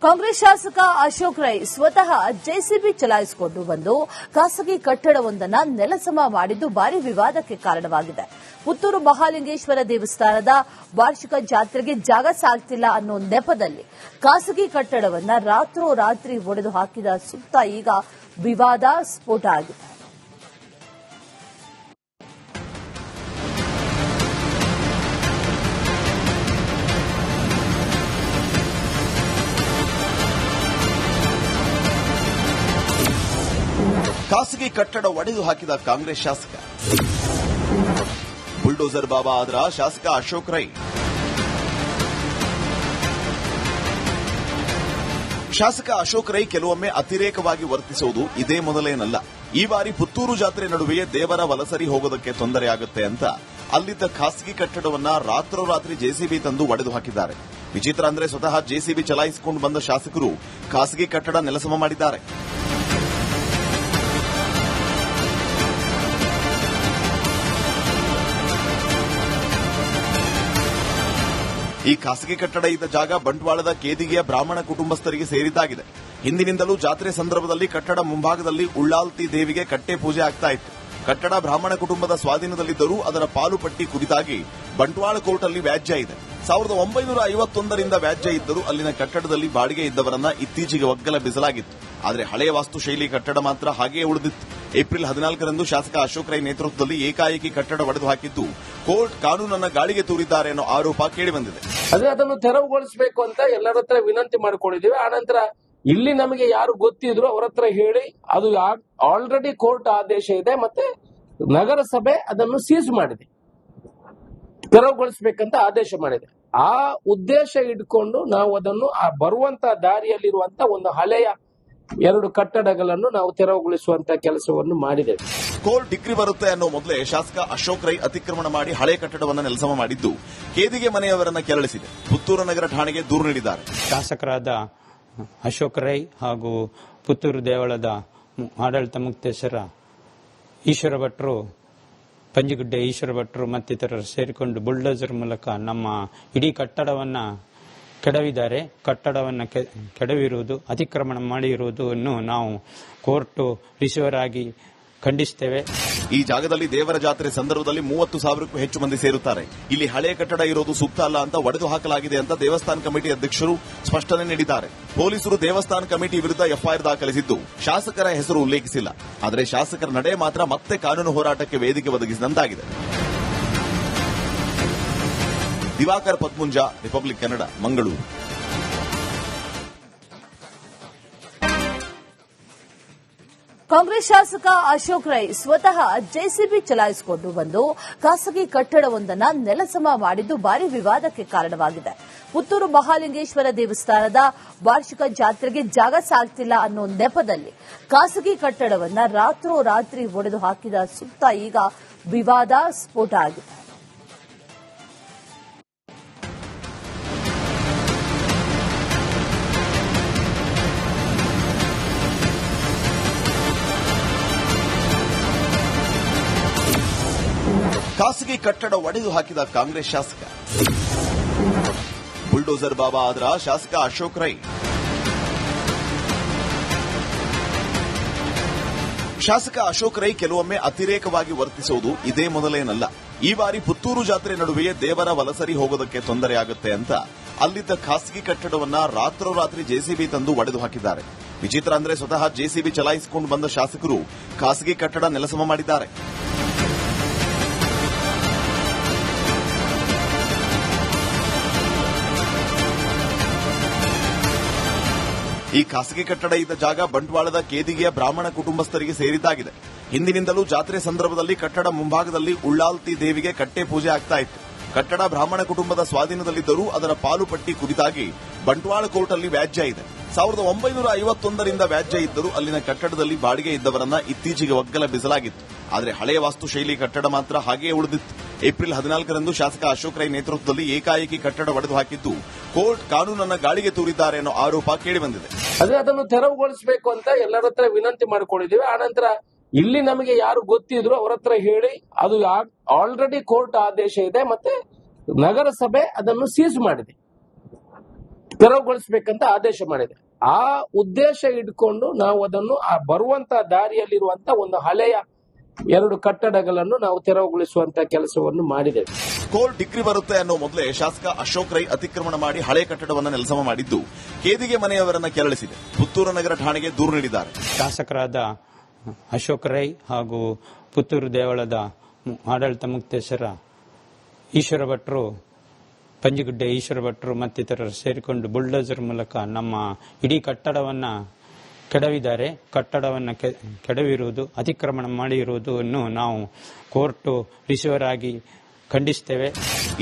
ಕಾಂಗ್ರೆಸ್ ಶಾಸಕ ಅಶೋಕ್ ರೈ ಸ್ವತಃ ಜೆಸಿಬಿ ಚಲಾಯಿಸಿಕೊಂಡು ಬಂದು ಖಾಸಗಿ ಕಟ್ಟಡವೊಂದನ್ನು ನೆಲಸಮ ಮಾಡಿದ್ದು ಭಾರಿ ವಿವಾದಕ್ಕೆ ಕಾರಣವಾಗಿದೆ. ಪುತ್ತೂರು ಮಹಾಲಿಂಗೇಶ್ವರ ದೇವಸ್ಥಾನದ ವಾರ್ಷಿಕ ಜಾತ್ರೆಗೆ ಜಾಗ ಸಾಲ್ತಿಲ್ಲ ಅನ್ನೋ ನೆಪದಲ್ಲಿ ಖಾಸಗಿ ಕಟ್ಟಡವನ್ನ ರಾತ್ರೋರಾತ್ರಿ ಒಡೆದು ಹಾಕಿದ ಸುತ್ತ ಈಗ ವಿವಾದ ಸ್ಫೋಟ ಆಗಿದೆ. ಖಾಸಗಿ ಕಟ್ಟಡ ಒಡೆದು ಹಾಕಿದ ಕಾಂಗ್ರೆಸ್ ಶಾಸಕ. ಬುಲ್ಡೋಸರ್ ಬಾಬಾ ಆದ್ರ ಶಾಸಕ ಅಶೋಕ್ ರೈ. ಶಾಸಕ ಅಶೋಕ್ ರೈ ಕೆಲವೊಮ್ಮೆ ಅತಿರೇಕವಾಗಿ ವರ್ತಿಸುವುದು ಇದೇ ಮೊದಲೇನಲ್ಲ. ಈ ಬಾರಿ ಪುತ್ತೂರು ಜಾತ್ರೆ ನಡುವೆಯೇ ದೇವರ ವಲಸರಿ ಹೋಗೋದಕ್ಕೆ ತೊಂದರೆಯಾಗುತ್ತೆ ಅಂತ ಅಲ್ಲಿದ್ದ ಖಾಸಗಿ ಕಟ್ಟಡವನ್ನ ರಾತ್ರೋರಾತ್ರಿ ಜೆಸಿಬಿ ತಂದು ಒಡೆದು ಹಾಕಿದ್ದಾರೆ. ವಿಚಿತ್ರ ಅಂದ್ರೆ ಸ್ವತಃ ಜೆಸಿಬಿ ಚಲಾಯಿಸಿಕೊಂಡು ಬಂದ ಶಾಸಕರು ಖಾಸಗಿ ಕಟ್ಟಡ ನೆಲಸಮ ಮಾಡಿದ್ದಾರೆ. ಈ ಖಾಸಗಿ ಕಟ್ಟಡ ಇದ್ದ ಜಾಗ ಬಂಟ್ವಾಳದ ಕೇದಿಗೆಯ ಬ್ರಾಹ್ಮಣ ಕುಟುಂಬಸ್ಥರಿಗೆ ಸೇರಿದ್ದಾಗಿದೆ. ಹಿಂದಿನಿಂದಲೂ ಜಾತ್ರೆ ಸಂದರ್ಭದಲ್ಲಿ ಕಟ್ಟಡ ಮುಂಭಾಗದಲ್ಲಿ ಉಳ್ಳಾಲ್ತಿ ದೇವಿಗೆ ಕಟ್ಟೆ ಪೂಜೆ ಆಗ್ತಾ ಇತ್ತು. ಕಟ್ಟಡ ಬ್ರಾಹ್ಮಣ ಕುಟುಂಬದ ಸ್ವಾಧೀನದಲ್ಲಿದ್ದರೂ ಅದರ ಪಾಲು ಪಟ್ಟಿ ಕುರಿತಾಗಿ ಬಂಟ್ವಾಳ ಕೋರ್ಟ್ನಲ್ಲಿ ವ್ಯಾಜ್ಯ ಇದೆ. 1951ರಿಂದ ವ್ಯಾಜ್ಯ ಇದ್ದರೂ ಅಲ್ಲಿನ ಕಟ್ಟಡದಲ್ಲಿ ಬಾಡಿಗೆ ಇದ್ದವರನ್ನ ಇತ್ತೀಚೆಗೆ ಒಗ್ಗಲಬ್ಬಿಸಲಾಗಿತ್ತು. ಆದರೆ ಹಳೆಯ ವಾಸ್ತುಶೈಲಿ ಕಟ್ಟಡ ಮಾತ್ರ ಹಾಗೆಯೇ ಉಳಿದಿತ್ತು. ಏಪ್ರಿಲ್ 14ರಂದು ಶಾಸಕ ಅಶೋಕ್ ರೈ ನೇತೃತ್ವದಲ್ಲಿ ಏಕಾಏಕಿ ಕಟ್ಟಡ ಒಡೆದು ಹಾಕಿದ್ದು ಕೋರ್ಟ್ ಕಾನೂನನ್ನ ಗಾಳಿಗೆ ತೂರಿದ್ದಾರೆ ಅನ್ನೋ ಆರೋಪ ಕೇಳಿಬಂದಿದೆ. ಅದನ್ನು ತೆರವುಗೊಳಿಸಬೇಕು ಅಂತ ಎಲ್ಲರ ಹತ್ರ ವಿನಂತಿ ಮಾಡಿಕೊಂಡಿದ್ದೀವಿ. ಆನಂತರ ಇಲ್ಲಿ ನಮಗೆ ಯಾರು ಗೊತ್ತಿದ್ರು ಅವರ ಹತ್ರ ಹೇಳಿ ಅದು ಆಲ್ರೆಡಿ ಕೋರ್ಟ್ ಆದೇಶ ಇದೆ, ಮತ್ತೆ ನಗರಸಭೆ ಅದನ್ನು ಸೀಸ್ ಮಾಡಿದೆ, ತೆರವುಗೊಳಿಸಬೇಕಂತ ಆದೇಶ ಮಾಡಿದೆ. ಆ ಉದ್ದೇಶ ಇಟ್ಕೊಂಡು ನಾವು ಅದನ್ನು ಬರುವಂತ ದಾರಿಯಲ್ಲಿರುವಂತ ಒಂದು ಹಳೆಯ 2 ಕಟ್ಟಡಗಳನ್ನು ನಾವು ತೆರವುಗೊಳಿಸುವಂತ ಕೆಲಸವನ್ನು ಮಾಡಿದ್ದೇವೆ. ಕೋರ್ಟ್ ಡಿಗ್ರಿ ಬರುತ್ತೆ ಅನ್ನೋ ಮೊದಲೇ ಶಾಸಕ ಅಶೋಕ್ ರೈ ಅತಿಕ್ರಮಣ ಮಾಡಿ ಹಳೆ ಕಟ್ಟಡವನ್ನು ನೆಲಸಮ ಮಾಡಿದ್ದು ಕೇದಿಗೆ ಮನೆಯವರನ್ನ ಕೆರಳಿಸಿದೆ. ಪುತ್ತೂರು ನಗರ ಠಾಣೆಗೆ ದೂರು ನೀಡಿದ್ದಾರೆ. ಶಾಸಕರಾದ ಅಶೋಕ್ ರೈ ಹಾಗೂ ಪುತ್ತೂರು ದೇವಳದ ಆಡಳಿತ ಮುಕ್ತೇಶ್ವರ ಈಶ್ವರ ಭಟ್ರು, ಪಂಜಿಗುಡ್ಡೆ ಈಶ್ವರ ಭಟ್ರು ಮತ್ತಿತರರು ಸೇರಿಕೊಂಡು ಬುಲ್ಡೋಸರ್ ಮೂಲಕ ನಮ್ಮ ಇಡೀ ಕಟ್ಟಡವನ್ನ ಕೆಡವಿದ್ದಾರೆ. ಕಟ್ಟಡವನ್ನು ಕೆಡವಿರುವುದು, ಅತಿಕ್ರಮಣ ಮಾಡಿರುವುದನ್ನು ನಾವು ಕೋರ್ಟ್ ರಿಸೀವರ್ ಆಗಿ ಖಂಡಿಸುತ್ತೇವೆ. ಈ ಜಾಗದಲ್ಲಿ ದೇವರ ಜಾತ್ರೆ ಸಂದರ್ಭದಲ್ಲಿ 30,000ಕ್ಕೂ ಹೆಚ್ಚು ಮಂದಿ ಸೇರುತ್ತಾರೆ. ಇಲ್ಲಿ ಹಳೆಯ ಕಟ್ಟಡ ಇರೋದು ಸೂಕ್ತ ಅಲ್ಲ ಅಂತ ಒಡೆದು ಹಾಕಲಾಗಿದೆ ಅಂತ ದೇವಸ್ಥಾನ ಕಮಿಟಿ ಅಧ್ಯಕ್ಷರು ಸ್ಪಷ್ಟನೆ ನೀಡಿದ್ದಾರೆ. ಪೊಲೀಸರು ದೇವಸ್ಥಾನ ಕಮಿಟಿ ವಿರುದ್ಧ ಎಫ್ಐಆರ್ ದಾಖಲಿಸಿದ್ದು ಶಾಸಕರ ಹೆಸರು ಉಲ್ಲೇಖಿಸಿಲ್ಲ. ಆದರೆ ಶಾಸಕರ ನಡೆ ಮಾತ್ರ ಮತ್ತೆ ಕಾನೂನು ಹೋರಾಟಕ್ಕೆ ವೇದಿಕೆ ಒದಗಿಸಿದಂತಾಗಿದೆ. ದಿವಾಕರ್ ಪದ್ಮುಂಜ, ರಿಪಬ್ಲಿಕ್ ಕನ್ನಡ, ಮಂಗಳೂರು. ಕಾಂಗ್ರೆಸ್ ಶಾಸಕ ಅಶೋಕ್ ರೈ ಸ್ವತಃ ಜೆಸಿಬಿ ಚಲಾಯಿಸಿಕೊಂಡು ಬಂದು ಖಾಸಗಿ ಕಟ್ಟಡವೊಂದನ್ನು ನೆಲಸಮ ಮಾಡಿದ್ದು ಭಾರಿ ವಿವಾದಕ್ಕೆ ಕಾರಣವಾಗಿದೆ. ಪುತ್ತೂರು ಮಹಾಲಿಂಗೇಶ್ವರ ದೇವಸ್ಥಾನದ ವಾರ್ಷಿಕ ಜಾತ್ರೆಗೆ ಜಾಗ ಸಾಲ್ತಿಲ್ಲ ಅನ್ನೋ ನೆಪದಲ್ಲಿ ಖಾಸಗಿ ಕಟ್ಟಡವನ್ನ ರಾತ್ರೋರಾತ್ರಿ ಒಡೆದು ಹಾಕಿದ ಸುತ್ತ ಈಗ ವಿವಾದ ಸ್ಫೋಟ ಆಗಿದೆ. ಖಾಸಗಿ ಕಟ್ಟಡ ಒಡೆದು ಹಾಕಿದ ಕಾಂಗ್ರೆಸ್ ಶಾಸಕ. ಬುಲ್ಡೋಸರ್ ಬಾಬಾ ಆದ್ರ ಶಾಸಕ ಅಶೋಕ್ ರೈ. ಶಾಸಕ ಅಶೋಕ್ ರೈ ಕೆಲವೊಮ್ಮೆ ಅತಿರೇಕವಾಗಿ ವರ್ತಿಸುವುದು ಇದೇ ಮೊದಲೇನಲ್ಲ. ಈ ಬಾರಿ ಪುತ್ತೂರು ಜಾತ್ರೆ ನಡುವೆಯೇ ದೇವರ ವಲಸರಿ ಹೋಗೋದಕ್ಕೆ ತೊಂದರೆಯಾಗುತ್ತೆ ಅಂತ ಅಲ್ಲಿದ್ದ ಖಾಸಗಿ ಕಟ್ಟಡವನ್ನ ರಾತ್ರೋರಾತ್ರಿ ಜೆಸಿಬಿ ತಂದು ಒಡೆದು ಹಾಕಿದ್ದಾರೆ. ವಿಚಿತ್ರ ಅಂದ್ರೆ ಸ್ವತಃ ಜೆಸಿಬಿ ಚಲಾಯಿಸಿಕೊಂಡು ಬಂದ ಶಾಸಕರು ಖಾಸಗಿ ಕಟ್ಟಡ ನೆಲಸಮ ಮಾಡಿದ್ದಾರೆ. ಈ ಖಾಸಗಿ ಕಟ್ಟಡ ಇದ್ದ ಜಾಗ ಬಂಟ್ವಾಳದ ಕೇದಿಗೆಯ ಬ್ರಾಹ್ಮಣ ಕುಟುಂಬಸ್ಥರಿಗೆ ಸೇರಿದ್ದಾಗಿದೆ. ಹಿಂದಿನಿಂದಲೂ ಜಾತ್ರೆ ಸಂದರ್ಭದಲ್ಲಿ ಕಟ್ಟಡ ಮುಂಭಾಗದಲ್ಲಿ ಉಳ್ಳಾಲ್ತಿ ದೇವಿಗೆ ಕಟ್ಟೆ ಪೂಜೆ ಆಗ್ತಾ ಇತ್ತು. ಕಟ್ಟಡ ಬ್ರಾಹ್ಮಣ ಕುಟುಂಬದ ಸ್ವಾಧೀನದಲ್ಲಿದ್ದರೂ ಅದರ ಪಾಲು ಪಟ್ಟಿ ಕುರಿತಾಗಿ ಬಂಟ್ವಾಳ ಕೋರ್ಟ್ನಲ್ಲಿ ವ್ಯಾಜ್ಯ ಇದೆ. 1951ರಿಂದ ವ್ಯಾಜ್ಯ ಇದ್ದರೂ ಅಲ್ಲಿನ ಕಟ್ಟಡದಲ್ಲಿ ಬಾಡಿಗೆ ಇದ್ದವರನ್ನ ಇತ್ತೀಚೆಗೆ ಒಗ್ಗಲಬ್ಬಿಸಲಾಗಿತ್ತು. ಆದರೆ ಹಳೆಯ ವಾಸ್ತುಶೈಲಿ ಕಟ್ಟಡ ಮಾತ್ರ ಹಾಗೆಯೇ ಉಳಿದಿತ್ತು. ಏಪ್ರಿಲ್ 14ರಂದು ಶಾಸಕ ಅಶೋಕ್ ರೈ ನೇತೃತ್ವದಲ್ಲಿ ಏಕಾಏಕಿ ಕಟ್ಟಡ ಒಡೆದು ಹಾಕಿದ್ದು ಕೋರ್ಟ್ ಕಾನೂನನ್ನ ಗಾಳಿಗೆ ತೂರಿದ್ದಾರೆ ಅನ್ನೋ ಆರೋಪ ಕೇಳಿಬಂದಿದೆ. ಅದನ್ನು ತೆರವುಗೊಳಿಸಬೇಕು ಅಂತ ಎಲ್ಲರ ಹತ್ರ ವಿನಂತಿ ಮಾಡಿಕೊಂಡಿದ್ದೀವಿ. ಆನಂತರ ಇಲ್ಲಿ ನಮಗೆ ಯಾರು ಗೊತ್ತಿದ್ರು ಅವರ ಹತ್ರ ಹೇಳಿ ಅದು ಆಲ್ರೆಡಿ ಕೋರ್ಟ್ ಆದೇಶ ಇದೆ, ಮತ್ತೆ ನಗರಸಭೆ ಅದನ್ನು ಸೀಸ್ ಮಾಡಿದೆ, ತೆರವುಗೊಳಿಸಬೇಕಂತ ಆದೇಶ ಮಾಡಿದೆ. ಆ ಉದ್ದೇಶ ಇಟ್ಕೊಂಡು ನಾವು ಅದನ್ನು ಆ ಬರುವಂತ ದಾರಿಯಲ್ಲಿರುವಂತ ಒಂದು ಹಳೆಯ 2 ಕಟ್ಟಡಗಳನ್ನು ನಾವು ತೆರವುಗೊಳಿಸುವಂತ ಕೆಲಸವನ್ನು ಮಾಡಿದ್ದೇವೆ. ಕೋರ್ಟ್ ಡಿಗ್ರಿ ಬರುತ್ತೆ ಅನ್ನೋ ಮೊದಲೇ ಶಾಸಕ ಅಶೋಕ್ ರೈ ಅತಿಕ್ರಮಣ ಮಾಡಿ ಹಳೆ ಕಟ್ಟಡವನ್ನು ನೆಲಸಮ ಮಾಡಿದ್ದು ಕೇದಿಗೆ ಮನೆಯವರನ್ನ ಕೆರಳಿಸಿದೆ. ಪುತ್ತೂರು ನಗರ ಠಾಣೆಗೆ ದೂರು ನೀಡಿದ್ದಾರೆ. ಶಾಸಕರಾದ ಅಶೋಕ್ ರೈ ಹಾಗೂ ಪುತ್ತೂರು ದೇವಳದ ಆಡಳಿತ ಮುಕ್ತೇಶ್ವರ ಈಶ್ವರ ಭಟ್ರು, ಪಂಜಿಗುಡ್ಡೆ ಈಶ್ವರ ಭಟ್ರು ಮತ್ತಿತರರು ಸೇರಿಕೊಂಡು ಬುಲ್ಡೋಸರ್ ಮೂಲಕ ನಮ್ಮ ಇಡೀ ಕಟ್ಟಡವನ್ನ ಕೆಡವಿದ್ದಾರೆ. ಕಟ್ಟಡವನ್ನು ಕೆಡವಿರುವುದು, ಅತಿಕ್ರಮಣ ಮಾಡಿರುವುದನ್ನು ನಾವು ಕೋರ್ಟ್ ರಿಸೀವರ್ ಆಗಿ ಖಂಡಿಸುತ್ತೇವೆ.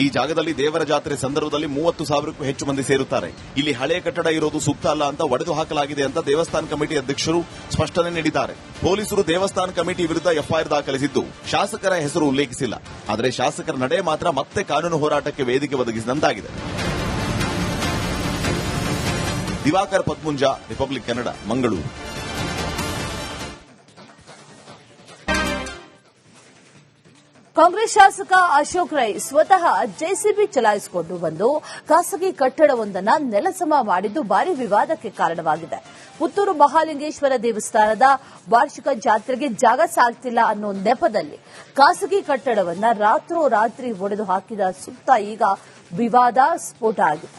ಈ ಜಾಗದಲ್ಲಿ ದೇವರ ಜಾತ್ರೆ ಸಂದರ್ಭದಲ್ಲಿ 30,000ಕ್ಕೂ ಹೆಚ್ಚು ಮಂದಿ ಸೇರುತ್ತಾರೆ. ಇಲ್ಲಿ ಹಳೆಯ ಕಟ್ಟಡ ಇರೋದು ಸೂಕ್ತ ಅಲ್ಲ ಅಂತ ಒಡೆದು ಹಾಕಲಾಗಿದೆ ಅಂತ ದೇವಸ್ಥಾನ ಕಮಿಟಿ ಅಧ್ಯಕ್ಷರು ಸ್ಪಷ್ಟನೆ ನೀಡಿದ್ದಾರೆ. ಪೊಲೀಸರು ದೇವಸ್ಥಾನ ಕಮಿಟಿ ವಿರುದ್ಧ ಎಫ್ಐಆರ್ ದಾಖಲಿಸಿದ್ದು ಶಾಸಕರ ಹೆಸರು ಉಲ್ಲೇಖಿಸಿಲ್ಲ. ಆದರೆ ಶಾಸಕರ ನಡೆ ಮಾತ್ರ ಮತ್ತೆ ಕಾನೂನು ಹೋರಾಟಕ್ಕೆ ವೇದಿಕೆ ಒದಗಿಸಿದಂತಾಗಿದೆ. ದಿವಾಕರ್ ಪದ್ಮುಂಜ, ರಿಪಬ್ಲಿಕ್ ಕನ್ನಡ, ಮಂಗಳೂರು. ಕಾಂಗ್ರೆಸ್ ಶಾಸಕ ಅಶೋಕ್ ರೈ ಸ್ವತಃ ಜೆಸಿಬಿ ಚಲಾಯಿಸಿಕೊಂಡು ಬಂದು ಖಾಸಗಿ ಕಟ್ಟಡವೊಂದನ್ನು ನೆಲಸಮ ಮಾಡಿದ್ದು ಭಾರಿ ವಿವಾದಕ್ಕೆ ಕಾರಣವಾಗಿದೆ. ಪುತ್ತೂರು ಮಹಾಲಿಂಗೇಶ್ವರ ದೇವಸ್ಥಾನದ ವಾರ್ಷಿಕ ಜಾತ್ರೆಗೆ ಜಾಗ ಸಾಲ್ತಿಲ್ಲ ಅನ್ನೋ ನೆಪದಲ್ಲಿ ಖಾಸಗಿ ಕಟ್ಟಡವನ್ನ ರಾತ್ರೋರಾತ್ರಿ ಒಡೆದು ಹಾಕಿದ ಸುತ್ತ ಈಗ ವಿವಾದ ಸ್ಫೋಟ ಆಗಿದೆ.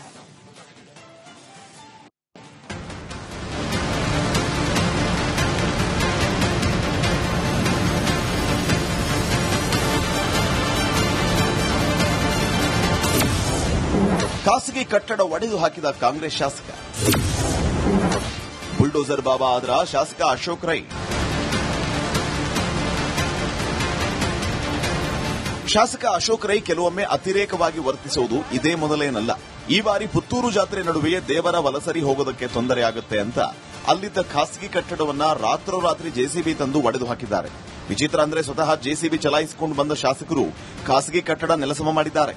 ಖಾಸಗಿ ಕಟ್ಟಡ ಒಡೆದು ಹಾಕಿದ ಕಾಂಗ್ರೆಸ್ ಶಾಸಕ. ಬುಲ್ಡೋಸರ್ ಬಾಬಾ ಆದ್ರ ಶಾಸಕ ಅಶೋಕ್ ರೈ. ಶಾಸಕ ಅಶೋಕ್ ರೈ ಕೆಲವೊಮ್ಮೆ ಅತಿರೇಕವಾಗಿ ವರ್ತಿಸುವುದು ಇದೇ ಮೊದಲೇನಲ್ಲ. ಈ ಬಾರಿ ಪುತ್ತೂರು ಜಾತ್ರೆ ನಡುವೆಯೇ ದೇವರ ವಲಸರಿ ಹೋಗೋದಕ್ಕೆ ತೊಂದರೆಯಾಗುತ್ತೆ ಅಂತ ಅಲ್ಲಿದ್ದ ಖಾಸಗಿ ಕಟ್ಟಡವನ್ನ ರಾತ್ರೋರಾತ್ರಿ ಜೆಸಿಬಿ ತಂದು ಒಡೆದು ಹಾಕಿದ್ದಾರೆ. ವಿಚಿತ್ರ ಅಂದ್ರೆ ಸ್ವತಃ ಜೆಸಿಬಿ ಚಲಾಯಿಸಿಕೊಂಡು ಬಂದ ಶಾಸಕರು ಖಾಸಗಿ ಕಟ್ಟಡ ನೆಲಸಮ ಮಾಡಿದ್ದಾರೆ.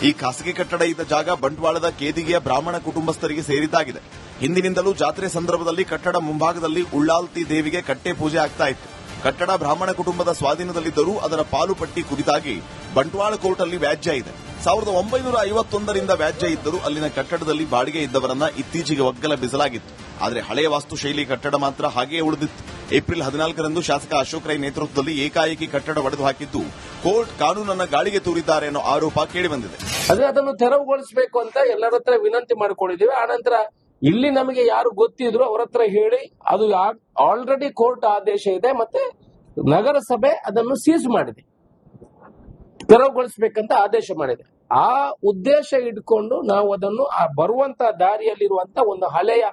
ಈ ಖಾಸಗಿ ಕಟ್ಟಡ ಇದ್ದ ಜಾಗ ಬಂಟ್ವಾಳದ ಕೇದಿಗೆಯ ಬ್ರಾಹ್ಮಣ ಕುಟುಂಬಸ್ಥರಿಗೆ ಸೇರಿದ್ದಾಗಿದೆ. ಹಿಂದಿನಿಂದಲೂ ಜಾತ್ರೆ ಸಂದರ್ಭದಲ್ಲಿ ಕಟ್ಟಡ ಮುಂಭಾಗದಲ್ಲಿ ಉಳ್ಳಾಲ್ತಿ ದೇವಿಗೆ ಕಟ್ಟೆ ಪೂಜೆ ಆಗ್ತಾ ಇತ್ತು. ಕಟ್ಟಡ ಬ್ರಾಹ್ಮಣ ಕುಟುಂಬದ ಸ್ವಾಧೀನದಲ್ಲಿದ್ದರೂ ಅದರ ಪಾಲು ಪಟ್ಟಿ ಕುರಿತಾಗಿ ಬಂಟ್ವಾಳ ಕೋರ್ಟ್ ಅಲ್ಲಿ ವ್ಯಾಜ್ಯ ಇದೆ. 1951ರಿಂದ ವ್ಯಾಜ್ಯ ಇದ್ದರೂ ಅಲ್ಲಿನ ಕಟ್ಟಡದಲ್ಲಿ ಬಾಡಿಗೆ ಇದ್ದವರನ್ನ ಇತ್ತೀಚೆಗೆ ಒಗ್ಗಲಬ್ಬಿಸಲಾಗಿತ್ತು. ಆದರೆ ಹಳೆಯ ವಾಸ್ತುಶೈಲಿ ಕಟ್ಟಡ ಮಾತ್ರ ಹಾಗೆಯೇ ಉಳಿದಿತ್ತು. ಏಪ್ರಿಲ್ 14ರಂದು ಶಾಸಕ ಅಶೋಕ್ ರೈ ನೇತೃತ್ವದಲ್ಲಿ ಏಕಾಏಕಿ ಕಟ್ಟಡ ಒಡೆದು ಹಾಕಿದ್ದು ಕೋರ್ಟ್ ಕಾನೂನನ್ನ ಗಾಳಿಗೆ ತೂರಿದ್ದಾರೆ ಅನ್ನೋ ಆರೋಪ ಕೇಳಿಬಂದಿದೆ. ಅದೇ ಅದನ್ನು ತೆರವುಗೊಳಿಸಬೇಕು ಅಂತ ಎಲ್ಲರ ಹತ್ರ ವಿನಂತಿ ಮಾಡಿಕೊಂಡಿದ್ದೀವಿ. ಆನಂತರ ಇಲ್ಲಿ ನಮಗೆ ಯಾರು ಗೊತ್ತಿದ್ರು ಅವರ ಹತ್ರ ಹೇಳಿ, ಅದು ಆಲ್ರೆಡಿ ಕೋರ್ಟ್ ಆದೇಶ ಇದೆ, ಮತ್ತೆ ನಗರಸಭೆ ಅದನ್ನು ಸೀಸ್ ಮಾಡಿದೆ, ತೆರವುಗೊಳಿಸಬೇಕಂತ ಆದೇಶ ಮಾಡಿದೆ. ಆ ಉದ್ದೇಶ ಇಟ್ಕೊಂಡು ನಾವು ಅದನ್ನು ಆ ಬರುವಂತ ದಾರಿಯಲ್ಲಿರುವಂತ ಒಂದು ಹಳೆಯ